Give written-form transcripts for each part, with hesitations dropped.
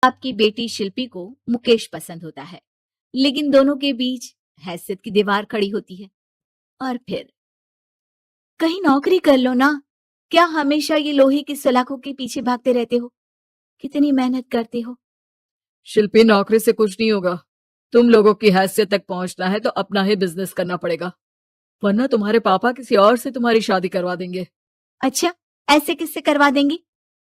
आपकी बेटी शिल्पी को मुकेश पसंद होता है, लेकिन दोनों के बीच हैसियत की दीवार खड़ी होती है। और फिर कहीं नौकरी कर लो ना, क्या हमेशा ये लोहे की सलाखों के पीछे भागते रहते हो? कितनी मेहनत करते हो। शिल्पी, नौकरी से कुछ नहीं होगा। तुम लोगों की हैसियत तक पहुंचना है तो अपना ही बिजनेस करना पड़ेगा, वरना तुम्हारे पापा किसी और से तुम्हारी शादी करवा देंगे। अच्छा, ऐसे किससे करवा देंगे?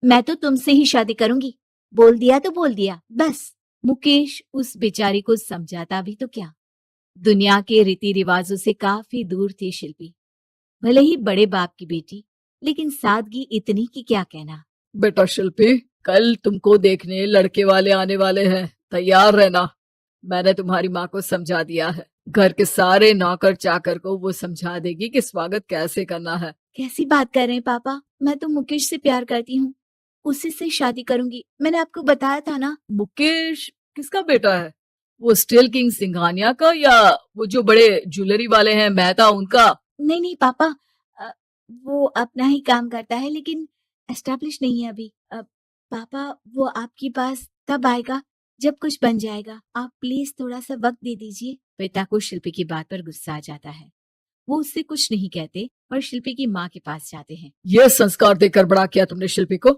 मैं तो तुमसे ही शादी करूंगी। बोल दिया तो बोल दिया, बस। मुकेश उस बेचारी को समझाता भी तो क्या। दुनिया के रीति रिवाजों से काफी दूर थी शिल्पी। भले ही बड़े बाप की बेटी, लेकिन सादगी इतनी कि क्या कहना। बेटा शिल्पी, कल तुमको देखने लड़के वाले आने वाले हैं, तैयार रहना। मैंने तुम्हारी माँ को समझा दिया है, घर के सारे नौकर चाकर को वो समझा देगी कि स्वागत कैसे करना है। कैसी बात कर रहे हैं पापा? मैं तो मुकेश से प्यार करती हूँ, उसी से शादी करूंगी। मैंने आपको बताया था ना। मुकेश किसका बेटा है? वो स्टील किंग सिंघानिया का, या वो जो बड़े ज्वेलरी वाले हैं मेहता, उनका? नहीं नहीं पापा, अ, वो अपना ही काम करता है, लेकिन एस्टेब्लिश नहीं है अभी। पापा, वो आपके पास तब आएगा जब कुछ बन जाएगा। आप प्लीज थोड़ा सा वक्त दे दीजिए। पिता को शिल्पी की बात पर गुस्सा आ जाता है। वो उससे कुछ नहीं कहते और शिल्पी की माँ के पास जाते हैं। ये संस्कार देकर बड़ा किया तुमने शिल्पी को,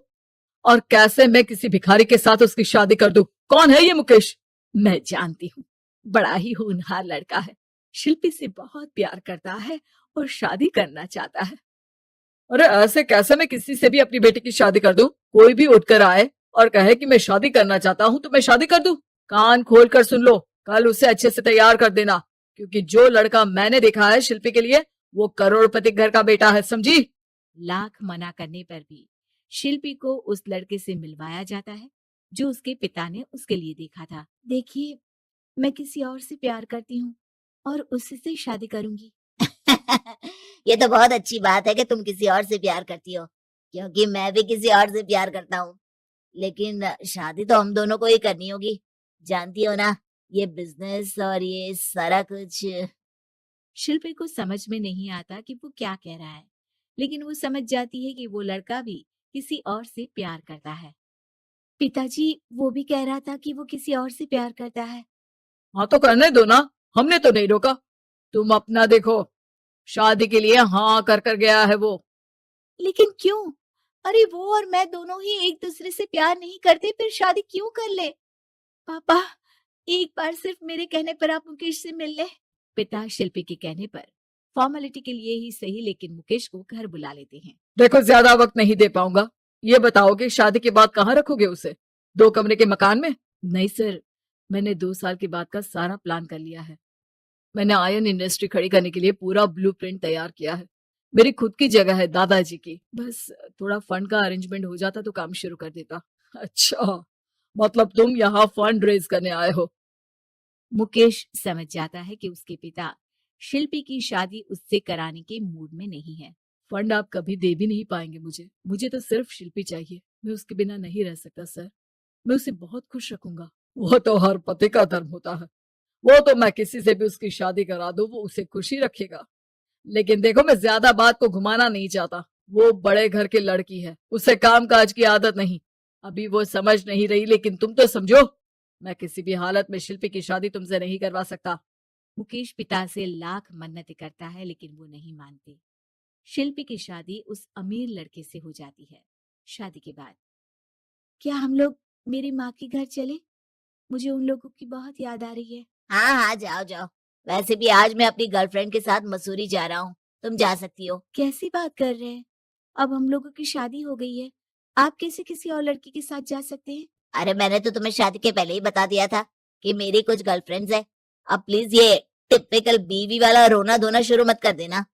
और कैसे मैं किसी भिखारी के साथ उसकी शादी कर दूं? कौन है ये मुकेश? मैं जानती हूँ, बड़ा ही होनहार लड़का है। शिल्पी से बहुत प्यार करता है और शादी करना चाहता है। अरे ऐसे कैसे मैं किसी से भी अपनी बेटी की शादी कर दूं? कोई भी उठकर आए और कहे कि मैं शादी करना चाहता हूं तो मैं शादी कर दूं? कान खोल कर सुन लो, कल उसे अच्छे से तैयार कर देना, क्योंकि जो लड़का मैंने देखा है शिल्पी के लिए, वो करोड़पति घर का बेटा है, समझी? लाख मना करने पर भी शिल्पी को उस लड़के से मिलवाया जाता है जो उसके पिता ने उसके लिए देखा था। देखिए, मैं किसी और से प्यार करती हूँ और उसी से शादी करूंगी। ये तो बहुत अच्छी बात है कि तुम किसी और से प्यार करती हो, क्योंकि मैं भी किसी और से प्यार करता हूँ। लेकिन शादी तो हम दोनों को ही करनी होगी, जानती हो ना, ये बिजनेस और ये सारा कुछ। शिल्पी को समझ में नहीं आता कि वो क्या कह रहा है, लेकिन वो समझ जाती है कि वो लड़का भी किसी और से प्यार करता है। पिताजी, वो भी कह रहा था कि वो किसी और से प्यार करता है। हाँ तो करने दो ना, हमने तो नहीं रोका। तुम अपना देखो, शादी के लिए हाँ कर गया है वो। लेकिन क्यों? अरे वो और मैं दोनों ही एक दूसरे से प्यार नहीं करते, फिर शादी क्यों कर ले? पापा, एक बार सिर्फ मेरे कहने पर आप मुकेश से मिल ले। पिता शिल्पी के कहने पर फॉर्मेलिटी के लिए ही सही, लेकिन मुकेश को घर बुला लेते हैं। देखो, ज्यादा वक्त नहीं दे पाऊंगा। ये बताओ कि शादी के बाद कहाँ रखोगे उसे? 2 कमरे के मकान में? नहीं सर, मैंने 2 साल के बाद का सारा प्लान कर लिया है। मैंने आयरन इंडस्ट्री खड़ी करने के लिए पूरा ब्लूप्रिंट तैयार किया है। मेरी खुद की जगह है दादाजी की। बस थोड़ा फंड का अरेंजमेंट हो जाता तो काम शुरू कर देता। अच्छा, मतलब तुम यहाँ फंड रेज करने आए हो? मुकेश समझ जाता है कि उसके पिता शिल्पी की शादी उससे कराने के मूड में नहीं है। फंड आप कभी दे भी नहीं पाएंगे मुझे तो सिर्फ शिल्पी चाहिए। मैं उसके बिना नहीं रह सकता सर। मैं उसे बहुत खुश रखूंगा। वो तो हर पति का धर्म होता है। वो तो मैं किसी से भी उसकी शादी करा दूं, वो उसे खुशी रखेगा। लेकिन देखो, मैं ज्यादा बात को घुमाना नहीं चाहता। वो बड़े घर की लड़की है, उसे काम काज की आदत नहीं। अभी वो समझ नहीं रही, लेकिन तुम तो समझो। मैं किसी भी हालत में शिल्पी की शादी तुमसे नहीं करवा सकता। मुकेश पिता से लाख मन्नतें करता है, लेकिन वो नहीं मानते। शिल्पी की शादी उस अमीर लड़के से हो जाती है। शादी के बाद क्या हम लोग मेरी माँ के घर चले? मुझे उन लोगों की बहुत याद आ रही है। हाँ हाँ, जाओ जाओ। वैसे भी आज मैं अपनी गर्लफ्रेंड के साथ मसूरी जा रहा हूँ, तुम जा सकती हो। कैसी बात कर रहे हैं? अब हम लोगों की शादी हो गई है, आप कैसे किसी और लड़की के साथ जा सकते हैं? अरे मैंने तो तुम्हें शादी के पहले ही बता दिया था कि मेरी कुछ गर्लफ्रेंड्स है। अब प्लीज ये टिपिकल बीवी वाला रोना धोना शुरू मत कर देना।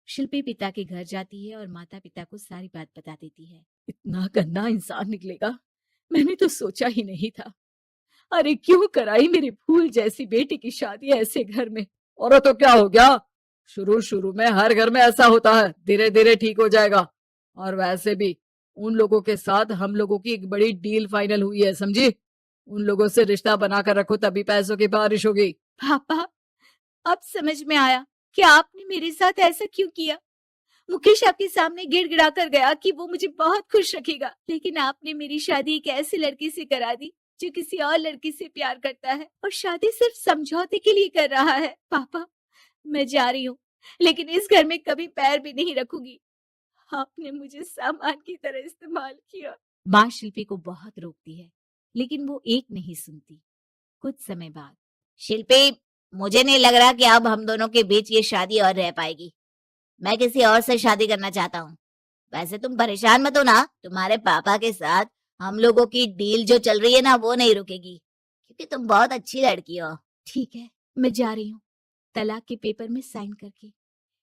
शिल्पी पिता के घर जाती है और माता पिता को सारी बात बता देती है। इतना गंदा इंसान निकलेगा, मैंने तो सोचा ही नहीं था। अरे क्यों कराई मेरी फूल जैसी बेटी की शादी ऐसे घर में? और तो क्या हो गया? शुरू शुरू में हर घर में ऐसा होता है, धीरे धीरे ठीक हो जाएगा। और वैसे भी उन लोगों के साथ हम लोगों की एक बड़ी डील फाइनल हुई है, समझी? उन लोगों से रिश्ता बनाकर रखो, तभी पैसों की बारिश होगी। पापा, अब समझ में आया कि आपने मेरे साथ ऐसा क्यों किया। मुकेश आपके सामने गिड़गिड़ा कर गया कि वो मुझे बहुत खुश रखेगा, लेकिन आपने मेरी शादी एक ऐसे लड़के से करा दी जो किसी और लड़की से प्यार करता है और शादी सिर्फ समझौते के लिए कर रहा है। पापा, मैं जा रही हूँ, लेकिन इस घर में कभी पैर भी नहीं रखूंगी। आपने मुझे सामान की तरह इस्तेमाल किया। माँ शिल्पी को बहुत रोकती है, लेकिन वो एक नहीं सुनती। कुछ समय बाद, शिल्पी, मुझे नहीं लग रहा कि अब हम दोनों के बीच ये शादी और रह पाएगी। मैं किसी और से शादी करना चाहता हूँ। वैसे तुम परेशान मत हो ना, तुम्हारे पापा के साथ हम लोगों की डील जो चल रही है ना, वो नहीं रुकेगी, क्योंकि तुम बहुत अच्छी लड़की हो। ठीक है, मैं जा रही हूँ, तलाक के पेपर में साइन करके।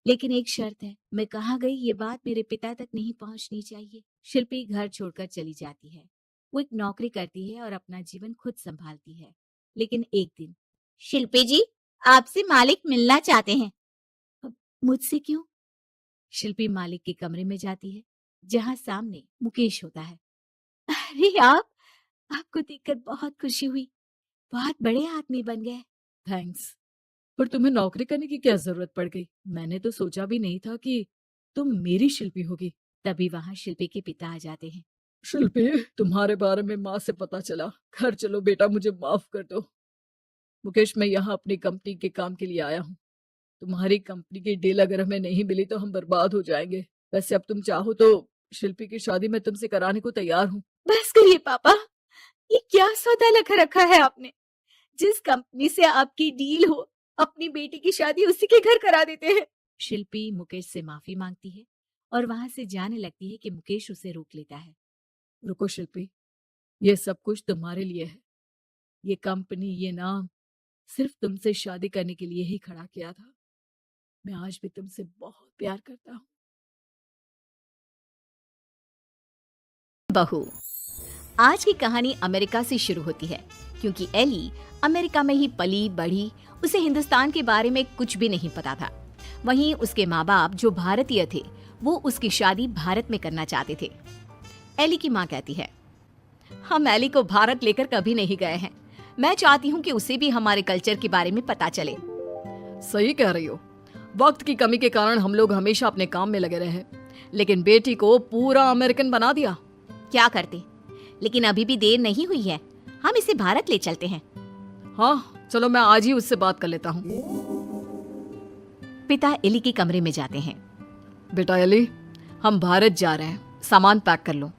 लेकिन एक शर्त है, मैं कहाँ गई ये बात मेरे पिता तक नहीं पहुंचनी चाहिए। शिल्पी घर छोड़कर चली जाती है। वो एक नौकरी करती है और अपना जीवन खुद संभालती है। लेकिन एक दिन, शिल्पी जी, आपसे मालिक मिलना चाहते हैं। मुझसे क्यों? शिल्पी मालिक के कमरे में जाती है, जहां सामने मुकेश होता है। अरे आपको देखकर बहुत खुशी हुई, बहुत बड़े आदमी बन गए। थैंक्स, पर तुम्हें नौकरी करने की क्या जरूरत पड़ गई? मैंने तो सोचा भी नहीं था कि तुम मेरी शिल्पी होगी। तभी वहां शिल्पी के पिता आ जाते हैं। शिल्पी, तुम्हारे बारे में माँ से पता चला। घर चलो बेटा, मुझे माफ कर दो। मुकेश, मैं यहाँ अपनी कंपनी के काम के लिए आया हूँ। तुम्हारी कंपनी की डील अगर हमें नहीं मिली तो हम बर्बाद हो जाएंगे। वैसे अब तुम चाहो तो शिल्पी की शादी मैं तुमसे कराने को तैयार हूँ। बस करिए पापा, ये क्या सौदा लगा रखा है आपने? जिस कंपनी से आपकी डील हो, अपनी बेटी की शादी उसी के घर करा देते हैं। शिल्पी मुकेश से माफी मांगती है और वहां से जाने लगती है कि मुकेश उसे रोक लेता है। रुको शिल्पी, ये सब कुछ तुम्हारे लिए है। ये कंपनी, ये नाम सिर्फ तुमसे शादी करने के लिए ही खड़ा किया था। मैं आज भी तुमसे बहुत प्यार करता हूँ। बहू। आज की कहानी अमेरिका से शुरू होती है, क्योंकि एली अमेरिका में ही पली बढ़ी, उसे हिंदुस्तान के बारे में कुछ भी नहीं पता था। वहीं उसके माँ बाप जो भारतीय थे, वो उसकी शादी भारत में करना चाहते थे। एली की माँ कहती है, हम एली को भारत लेकर कभी नहीं गए हैं। मैं चाहती हूँ कि उसे भी हमारे कल्चर के बारे में पता चले। सही कह रही हो। वक्त की कमी के कारण हम लोग हमेशा अपने काम में लगे रहे, लेकिन बेटी को पूरा अमेरिकन बना दिया। क्या करते, लेकिन अभी भी देर नहीं हुई है, हम इसे भारत ले चलते हैं। हाँ चलो, मैं आज ही उससे बात कर लेता हूँ। पिता एली के कमरे में जाते हैं। बेटा एली, हम भारत जा रहे हैं, सामान पैक कर लो।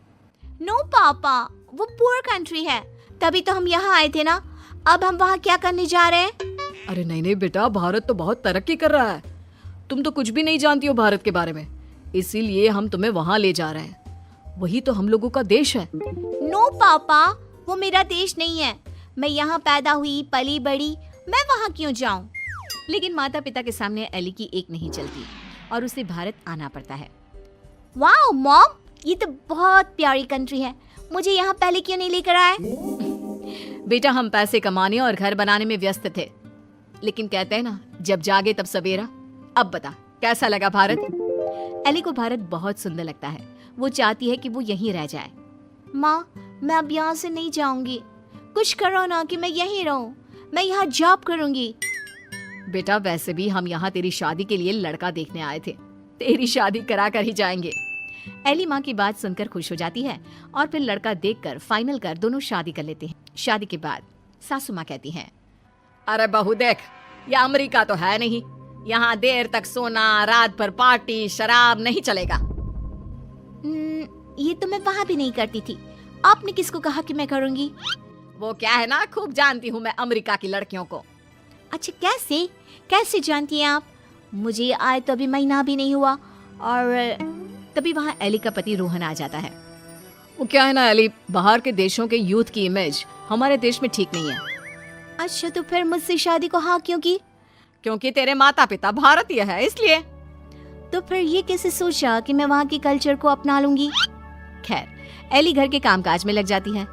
नो पापा, वो पुअर कंट्री है, तभी तो हम यहाँ आए थे ना। अब हम वहाँ क्या करने जा रहे हैं? अरे नहीं नहीं बेटा, भारत तो बहुत तरक्की कर रहा है। तुम तो कुछ भी नहीं जानती हो भारत के बारे में, इसीलिए हम तुम्हें वहाँ ले जा रहे हैं। वही तो हम लोगों का देश है। नो पापा, वो मेरा देश नहीं है। मैं यहाँ पैदा हुई, पली बड़ी, मैं वहाँ क्यों जाऊँ? लेकिन माता पिता के सामने एली की एक नहीं चलती और उसे भारत आना पड़ता है। वाओ मॉम, ये तो बहुत प्यारी कंट्री है, मुझे यहाँ पहले क्यों नहीं लेकर आए? बेटा, हम पैसे कमाने और घर बनाने में व्यस्त थे, लेकिन कहते हैं ना, जब जागे तब सवेरा। अब बता, कैसा लगा भारत? एली को भारत बहुत सुंदर लगता है। वो चाहती है कि वो यहीं रह जाए। माँ, मैं अब यहाँ से नहीं जाऊंगी, कुछ करो ना कि मैं यहीं रहूं। मैं यहाँ जॉब करूंगी। बेटा, वैसे भी हम यहाँ तेरी शादी के लिए लड़का देखने आए थे, तेरी शादी करा कर ही जाएंगे। एली माँ की बात सुनकर खुश हो जाती है और फिर लड़का देखकर फाइनल कर दोनों शादी कर लेते हैं। शादी के बाद सासू माँ कहती हैं, अरे बहू देख, ये अमेरिका तो है नहीं, यहाँ देर तक सोना, रात भर पार्टी, शराब नहीं चलेगा। ये तो मैं वहाँ भी नहीं करती थी, आपने किसको कहा कि मैं करूँगी? वो क्या है ना, खूब जानती हूँ मैं अमेरिका की लड़कियों को। अच्छा, कैसे कैसे जानती हैं आप? मुझे आए तो अभी महीना भी नहीं हुआ। और तभी वहाँ एली का पति रोहन आ जाता है। वो क्या है ना एली, बाहर के देशों के यूथ की इमेज हमारे देश में ठीक नहीं है। अच्छा, तो फिर मुझसे शादी को हाँ क्यों की? क्योंकि तेरे माता पिता भारतीय है, इसलिए। तो फिर ये कैसे सोचा कि मैं वहाँ की कल्चर को अपना लूंगी? खैर, एली घर के कामकाज में लग जाती है।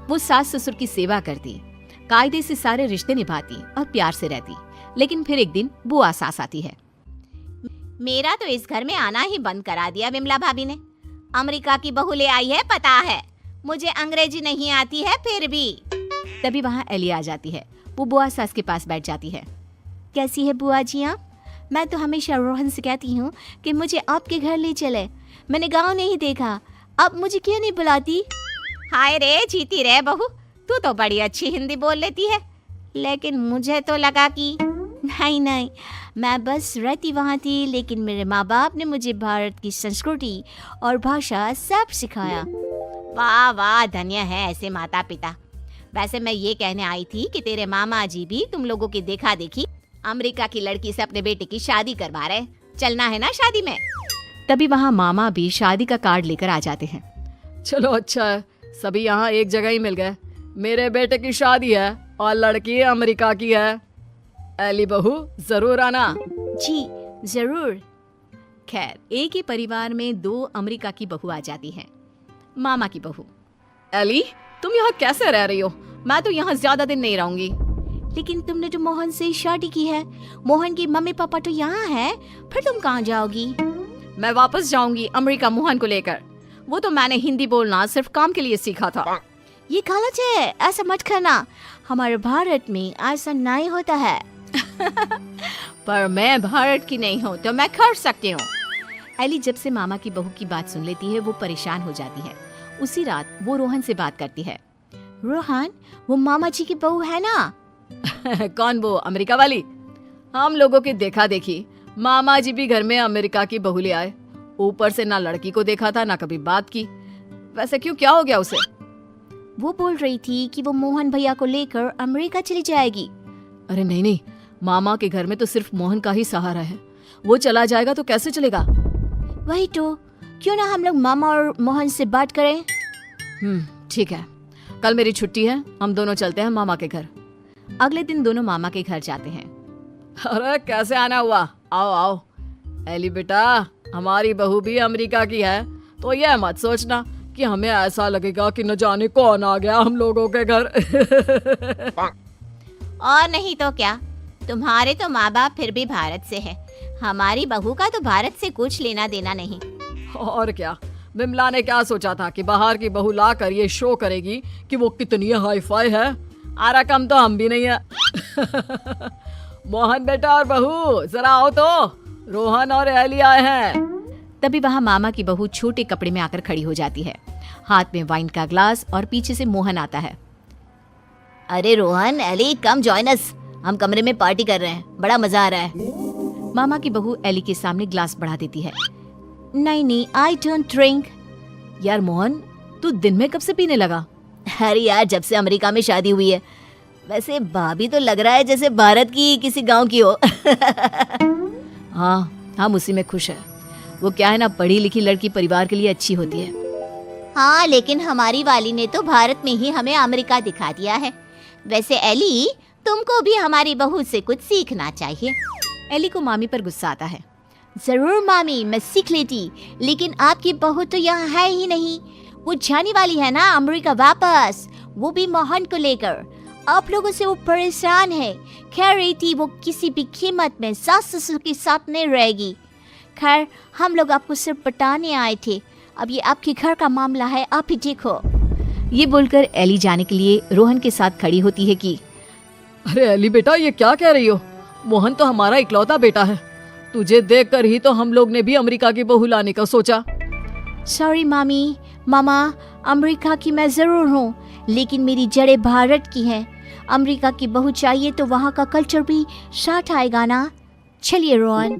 वो सास ससुर की सेवा करती, कायदे से सारे रिश्ते निभाती और प्यार से रहती। लेकिन फिर एक दिन बुआ सास आती है। मेरा तो इस घर में आना ही बंद करा दिया विमला भाभी ने। अमेरिका की बहू ले आई है, पता है। मुझे अंग्रेजी नहीं आती है फिर भी। तभी वहाँ एली आ जाती है। वो बुआ सास के पास बैठ जाती है। कैसी है बुआ जी आप? मैं तो हमेशा रोहन से कहती हूँ कि मुझे आपके घर ले चले, मैंने गाँव नहीं देखा, अब मुझे क्यों नहीं बुलाती? हाय रे, जीती रे बहू, तू तो बड़ी अच्छी हिंदी बोल लेती है, लेकिन मुझे तो लगा कि नहीं नहीं, मैं बस रहती वहाँ थी, लेकिन मेरे माँ बाप ने मुझे भारत की संस्कृति और भाषा सब सिखाया। वाह वाह, धन्य है ऐसे माता पिता। वैसे मैं ये कहने आई थी कि तेरे मामा जी भी तुम लोगों की देखा देखी अमेरिका की लड़की से अपने बेटे की शादी करवा रहे। चलना है ना शादी में? तभी वहाँ मामा भी शादी का कार्ड लेकर आ जाते हैं। चलो अच्छा है, सभी यहाँ एक जगह ही मिल गए। मेरे बेटे की शादी है और लड़की अमेरिका की है। एली बहू जरूर आना। जी जरूर। खैर, एक ही परिवार में 2 अमेरिका की बहू आ जाती हैं। मामा की बहू, एली तुम यहाँ कैसे रह रही हो? मैं तो यहाँ ज्यादा दिन नहीं रहूंगी। लेकिन तुमने तो मोहन से शादी की है, मोहन की मम्मी पापा तो यहाँ है, फिर तुम कहाँ जाओगी? मैं वापस जाऊंगी अमेरिका मोहन को लेकर। वो तो मैंने हिंदी बोलना सिर्फ काम के लिए सीखा था। ये गलत है, ऐसा मत करना। हमारे भारत में ऐसा नहीं होता है। पर मैं भारत की नहीं हूँ तो मैं कर सकती हूँ। एली जब से मामा की बहू की बात सुन लेती है वो परेशान हो जाती है। उसी रात वो रोहन से बात करती है। रोहन, वो मामा जी की बहू है ना? कौन, वो अमेरिका वाली? हम लोगों की देखा देखी मामा जी भी घर में अमेरिका की बहू ले आए। ऊपर से ना लड़की को देखा था ना कभी बात की। वैसे क्यों, क्या हो गया उसे? वो बोल रही थी कि वो मोहन भैया को लेकर अमेरिका चली जाएगी। अरे नहीं नहीं, मामा के घर में तो सिर्फ मोहन का ही सहारा है। वो चला जाएगा तो कैसे चलेगा? वही तो, क्यों ना हम लोग मामा और मोहन से बात करें? ठीक है, कल मेरी छुट्टी है, हम दोनों चलते हैं मामा के घर। अगले दिन दोनों मामा के घर जाते हैं। अरे कैसे आना हुआ, आओ आओ। एली बेटा, हमारी बहू भी अमेरिका की है, तो यह मत सोचना कि हमें ऐसा लगेगा कि न जाने कौन आ गया हम लोगों के घर। और नहीं तो क्या, तुम्हारे तो माँ बाप फिर भी भारत से है, हमारी बहू का तो भारत से कुछ लेना देना नहीं। और क्या, विमला ने क्या सोचा था कि बाहर की बहू ला कर ये शो करेगी कि वो कितनी हाई फाई है। आरा कम तो हम भी नहीं है। मोहन बेटा और बहू जरा आओ तो, रोहन और एली आए हैं। तभी वहाँ मामा की बहू छोटे कपड़े में आकर खड़ी हो जाती है, हाथ में वाइन का ग्लास, और पीछे से मोहन आता है। अरे Rohan, Ellie, come join us, हम कमरे में पार्टी कर रहे हैं, बड़ा मजा आ रहा है। मामा की बहू एली के सामने ग्लास बढ़ा देती है। नहीं नहीं, आई डोंट ड्रिंक। यार मोहन, तू दिन में कब से पीने लगा? अरे यार, जब से अमेरिका में शादी हुई है। वैसे भाभी तो लग रहा है जैसे भारत की किसी गांव की हो। हाँ, हम उसी में खुश है। वो क्या है ना, पढ़ी लिखी लड़की परिवार के लिए अच्छी होती है। हाँ, लेकिन हमारी वाली ने तो भारत में ही हमें अमेरिका दिखा दिया है। वैसे एली, तुमको भी हमारी बहू से कुछ सीखना चाहिए। एली को मामी पर गुस्सा आता है। जरूर मामी, मैं सीख लेती, लेकिन आपकी बहू तो यहाँ है ही नहीं। वो जाने वाली है ना अमेरिका वापस, वो भी मोहन को लेकर। आप लोगों से वो परेशान है, कह रही थी वो किसी भी कीमत में सास ससुर के साथ नहीं रहेगी। खैर, हम लोग आपको सिर्फ बताने आए थे, अब ये आपके घर का मामला है, आप ही देखो। ये बोलकर एली जाने के लिए रोहन के साथ खड़ी होती है कि अरे एली बेटा, ये क्या कह रही हो? मोहन तो हमारा इकलौता बेटा है। तुझे देखकर ही तो हम लोग ने भी अमेरिका की बहू लाने का सोचा। सॉरी मामी, मामा, अमेरिका की मैं जरूर हूँ, लेकिन मेरी जड़ें भारत की हैं। अमेरिका की बहू चाहिए तो वहाँ का कल्चर भी साथ आएगा ना। चलिए रोहन।